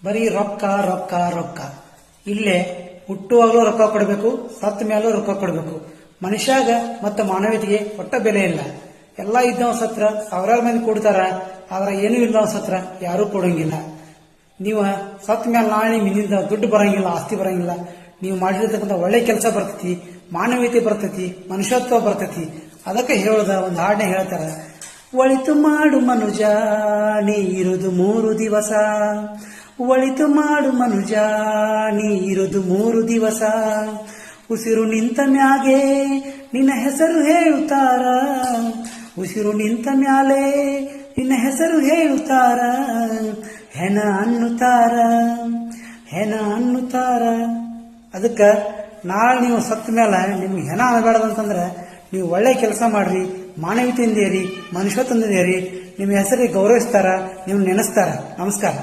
ಬರೀ ರೊಕ್ಕ ರೊಕ್ಕ ರೊಕ್ಕ. ಇಲ್ಲೇ ಹುಟ್ಟುವಾಗಲೂ ರೊಕ್ಕ ಕೊಡಬೇಕು, ಸತ್ತ ಮೇಲೂ ರೊಕ್ಕ ಕೊಡಬೇಕು. ಮನುಷ್ಯಾಗ ಮತ್ತು ಮಾನವೀಯತೆಗೆ ಒಟ್ಟ ಬೆಲೆ ಇಲ್ಲ. ಎಲ್ಲ ಇದ್ದವ ಸತ್ರ ಸಾವಿರಾರು ಮಂದಿ ಕೊಡ್ತಾರ, ಆದ್ರೆ ಏನೂ ಇಲ್ಲವ ಸತ್ರ ಯಾರೂ ಕೊಡಂಗಿಲ್ಲ. ನೀವು ಸತ್ತ ಮೇಲೆ ನಾಳೆ ನಿಮ್ಮಿಂದ ದುಡ್ಡು ಬರಂಗಿಲ್ಲ, ಆಸ್ತಿ ಬರಂಗಿಲ್ಲ. ನೀವು ಮಾಡಿರ್ತಕ್ಕಂಥ ಒಳ್ಳೆ ಕೆಲಸ ಬರ್ತೈತಿ, ಮಾನವೀಯತೆ ಬರ್ತೈತಿ, ಮನುಷ್ಯತ್ವ ಬರ್ತೈತಿ. ಅದಕ್ಕೆ ಹೇಳದ ಒಂದು ಹಾಡನೆ ಹೇಳ್ತಾರ, ಒಳಿತು ಮಾಡು ಮನುಜ ನೀ ಇರುದು 3 ದಿವಸ, ಒಳಿತು ಮಾಡು ಮನುಜ ನೀ ಇರುದು 3 ದಿವಸ. ಉಸಿರು ನಿಂತ ಮ್ಯಾಗೆ ನಿನ್ನ ಹೆಸರು ಹೇಳುತ್ತಾರ, ಉಸಿರು ನಿಂತ ಮ್ಯಾಲೆ ನಿನ್ನ ಹೆಸರು ಹೇಳುತ್ತಾರ. ಹೆಣ ಅನ್ನುತ್ತಾರ, ಹೆಣ ಅನ್ನುತ್ತಾರ. ಅದಕ್ಕೆ ನಾಳೆ ನೀವು ಸತ್ತ ಮೇಲೆ ನಿಮ್ಗೆ ಹೆಣ ಅನ್ನಬೇಡದಂತಂದ್ರೆ ನೀವು ಒಳ್ಳೆ ಕೆಲಸ ಮಾಡ್ರಿ, ಮಾನವೀಯತೆಯಿಂದ ಇರಿ, ಮನುಷ್ಯತ್ವದಿಂದ ಇರಿ. ನಿಮ್ಮ ಹೆಸರಿಗೆ ಗೌರವಿಸ್ತಾರ, ನೀವು ನೆನೆಸ್ತಾರ. ನಮಸ್ಕಾರ.